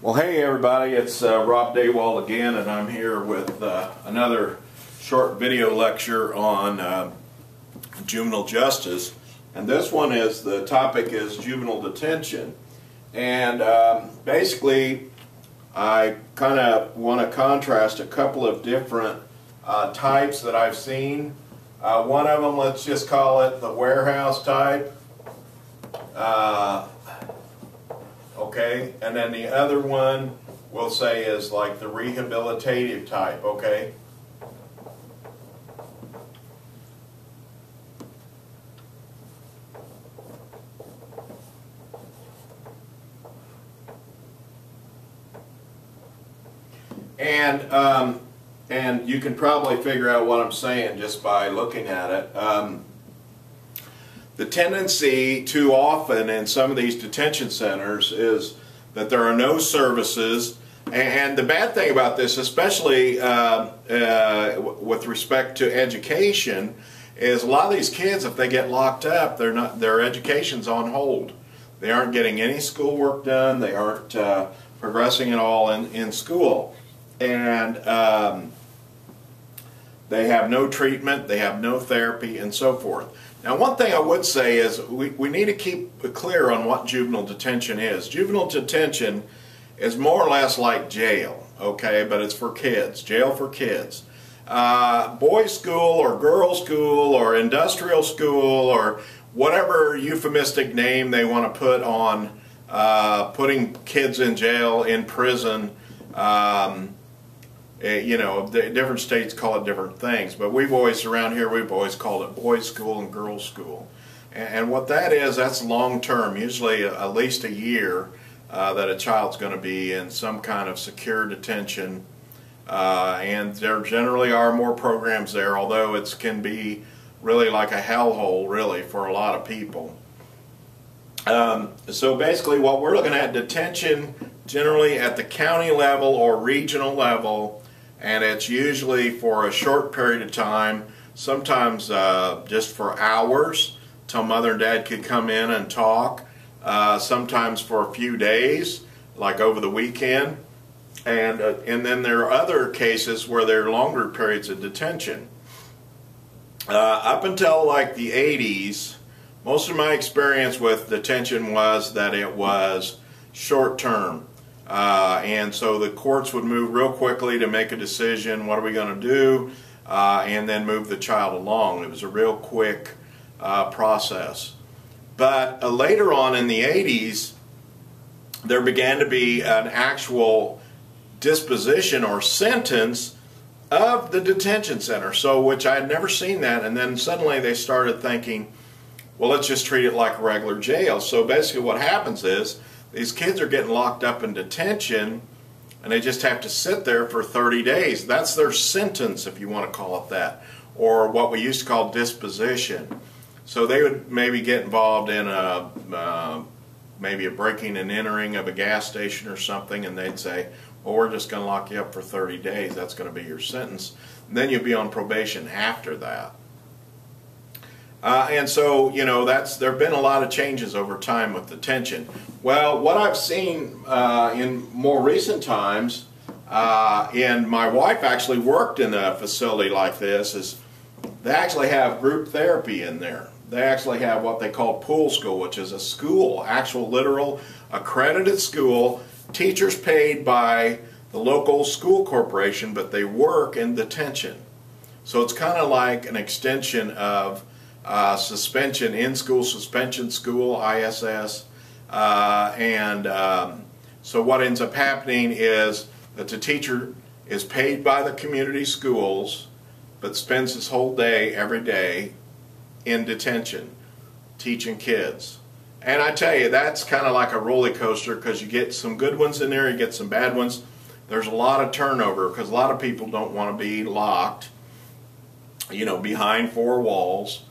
Well, hey everybody, it's Rob Dawalt again, and I'm here with another short video lecture on juvenile justice. And this one is, the topic is juvenile detention. And basically, I kind of want to contrast a couple of different types that I've seen. One of them, let's just call it the warehouse type. Okay, and then the other one we'll say is like the rehabilitative type, okay? And you can probably figure out what I'm saying just by looking at it. The tendency too often in some of these detention centers is that there are no services, and the bad thing about this, especially with respect to education, is a lot of these kids, if they get locked up, their education's on hold. They aren't getting any schoolwork done, they aren't progressing at all in school, and they have no treatment, they have no therapy, and so forth. Now, one thing I would say is we need to keep clear on what juvenile detention is. Juvenile detention is more or less like jail, okay, but it's for kids, jail for kids. Boys' school or girls' school or industrial school or whatever euphemistic name they want to put on putting kids in jail, in prison. You know, different states call it different things, but around here we've always called it boys' school and girls' school. And what that is, that's long-term, usually at least a year that a child's going to be in some kind of secure detention. And there generally are more programs there, although it can be really like a hellhole, really, for a lot of people. So basically what we're looking at, detention generally at the county level or regional level, and it's usually for a short period of time, sometimes just for hours, till mother and dad could come in and talk, sometimes for a few days, like over the weekend, and then there are other cases where there are longer periods of detention. Up until like the 80s, most of my experience with detention was that it was short-term. And so the courts would move real quickly to make a decision, what are we going to do, and then move the child along. It was a real quick process. But later on in the 80s, there began to be an actual disposition or sentence of the detention center, so which I had never seen that, and then suddenly they started thinking, well, let's just treat it like a regular jail. So basically what happens is, these kids are getting locked up in detention, and they just have to sit there for 30 days. That's their sentence, if you want to call it that, or what we used to call disposition. So they would maybe get involved in maybe a breaking and entering of a gas station or something, and they'd say, well, we're just going to lock you up for 30 days. That's going to be your sentence. And then you'll be on probation after that. And so, you know, there have been a lot of changes over time with detention. Well, what I've seen in more recent times, and my wife actually worked in a facility like this, is they actually have group therapy in there. They actually have what they call pool school, which is a school, actual literal accredited school, teachers paid by the local school corporation, but they work in detention. So it's kind of like an extension of suspension, in-school suspension school, ISS, so what ends up happening is that the teacher is paid by the community schools but spends his whole day, every day, in detention, teaching kids. And I tell you, that's kind of like a roller coaster, because you get some good ones in there, you get some bad ones. There's a lot of turnover, because a lot of people don't want to be locked, you know, behind four walls.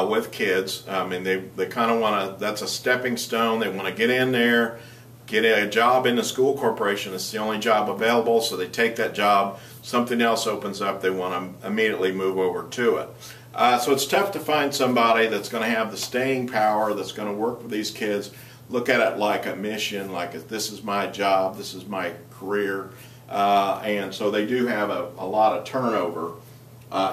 With kids. I mean, they kind of want to, that's a stepping stone. They want to get in there, get a job in the school corporation. It's the only job available, so they take that job. Something else opens up, they want to immediately move over to it. So it's tough to find somebody that's going to have the staying power, that's going to work with these kids look at it like a mission, like this is my job, this is my career, and so they do have a lot of turnover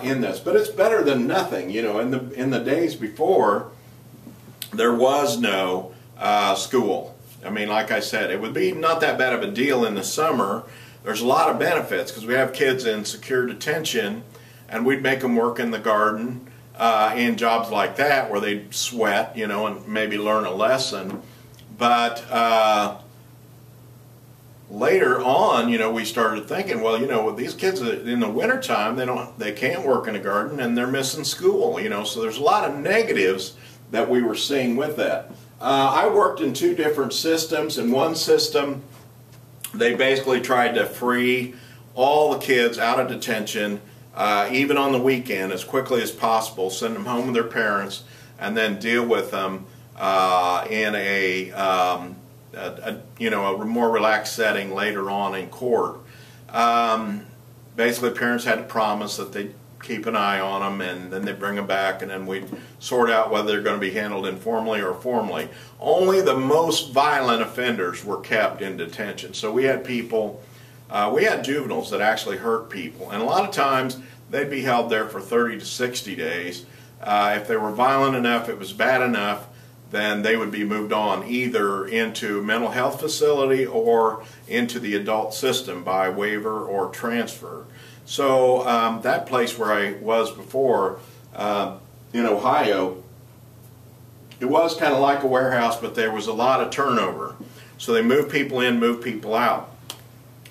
in this. But it's better than nothing. You know, in the days before, there was no school. I mean, like I said, it would be not that bad of a deal in the summer. There's a lot of benefits because we have kids in secure detention, and we'd make them work in the garden in jobs like that where they'd sweat, you know, and maybe learn a lesson. But later on, you know, we started thinking, well, you know, these kids in the wintertime, they can't work in a garden and they're missing school, you know, so there's a lot of negatives that we were seeing with that. I worked in 2 different systems. In one system, they basically tried to free all the kids out of detention, even on the weekend, as quickly as possible, send them home with their parents, and then deal with them in a you know, a more relaxed setting later on in court. Basically, parents had to promise that they'd keep an eye on them, and then they bring them back, and then we'd sort out whether they're going to be handled informally or formally. Only the most violent offenders were kept in detention. So we had people, we had juveniles that actually hurt people, and a lot of times they'd be held there for 30 to 60 days. If they were violent enough, it was bad enough, then they would be moved on either into a mental health facility or into the adult system by waiver or transfer. So that place where I was before in Ohio, it was kind of like a warehouse, but there was a lot of turnover. So they moved people in, moved people out.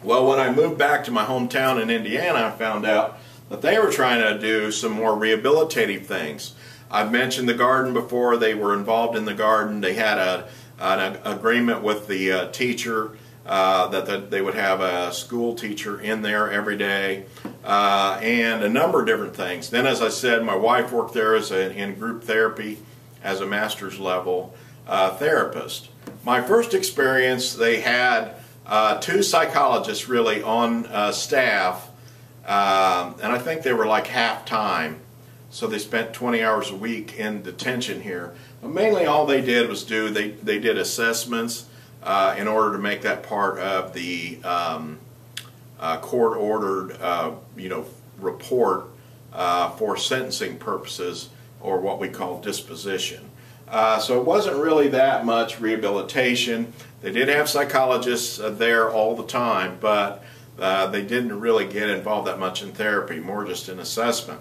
Well, when I moved back to my hometown in Indiana, I found out that they were trying to do some more rehabilitative things. I've mentioned the garden before. They were involved in the garden. They had an agreement with the teacher that they would have a school teacher in there every day, and a number of different things. Then, as I said, my wife worked there in group therapy as a master's level therapist. My first experience, they had 2 psychologists really on staff, and I think they were like half-time. So they spent 20 hours a week in detention here. But mainly all they did was they did assessments in order to make that part of the court-ordered you know, report for sentencing purposes, or what we call disposition. So it wasn't really that much rehabilitation. They did have psychologists there all the time, but they didn't really get involved that much in therapy, more just in assessment.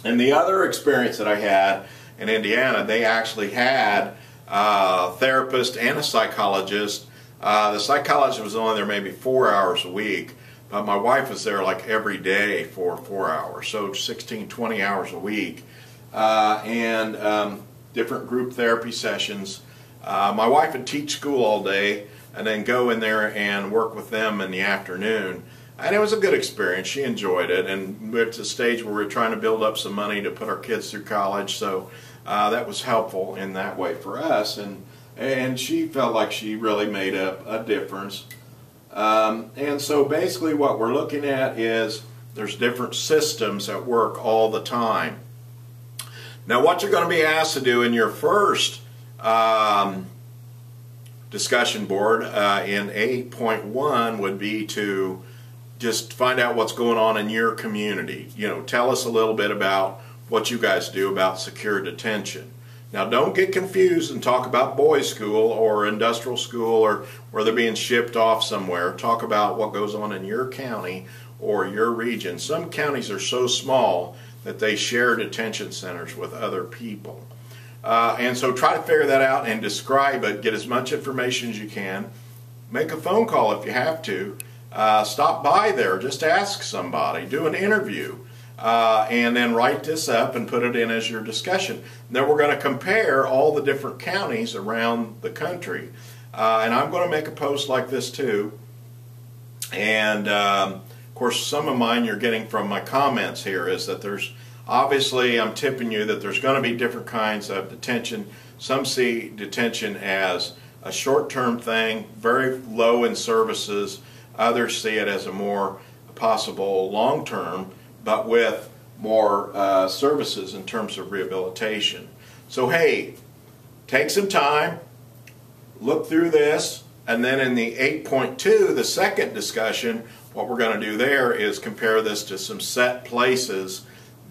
And the other experience that I had in Indiana, they actually had a therapist and a psychologist. The psychologist was only there maybe 4 hours a week, but my wife was there like every day for 4 hours, so 16, 20 hours a week, and different group therapy sessions. My wife would teach school all day and then go in there and work with them in the afternoon. And it was a good experience. She enjoyed it, and we're at the stage where we're trying to build up some money to put our kids through college, so that was helpful in that way for us, and she felt like she really made a difference. And so basically what we're looking at is there's different systems at work all the time. Now what you're going to be asked to do in your first discussion board in 8.1 would be to just find out what's going on in your community. You know, tell us a little bit about what you guys do about secure detention. Now don't get confused and talk about boys' school or industrial school or where they're being shipped off somewhere. Talk about what goes on in your county or your region. Some counties are so small that they share detention centers with other people. And so try to figure that out and describe it. Get as much information as you can. Make a phone call if you have to. Stop by there, just ask somebody, do an interview, and then write this up and put it in as your discussion. Then we're going to compare all the different counties around the country, and I'm going to make a post like this too. And of course some of mine you're getting from my comments here is that there's obviously, I'm tipping you that there's going to be different kinds of detention. Some see detention as a short-term thing, very low in services. Others see it as a more possible long-term, but with more services in terms of rehabilitation. So hey, take some time, look through this, and then in the 8.2, the second discussion, what we're going to do there is compare this to some set places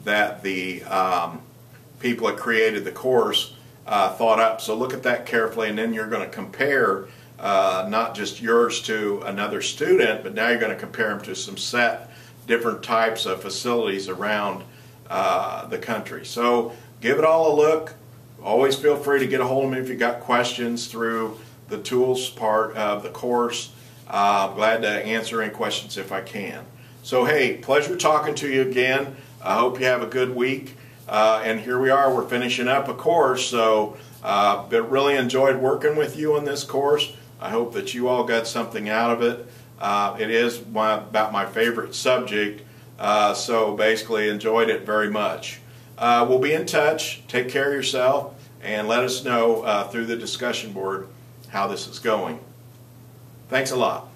that the people that created the course thought up. So look at that carefully, and then you're going to compare not just yours to another student, but now you're going to compare them to some set different types of facilities around the country. So give it all a look. Always feel free to get a hold of me if you got questions through the tools part of the course. Glad to answer any questions if I can. So hey, pleasure talking to you again. I hope you have a good week. And here we are, we're finishing up a course, so but really enjoyed working with you on this course. I hope that you all got something out of it. It is about my favorite subject, so basically enjoyed it very much. We'll be in touch. Take care of yourself and let us know through the discussion board how this is going. Thanks a lot.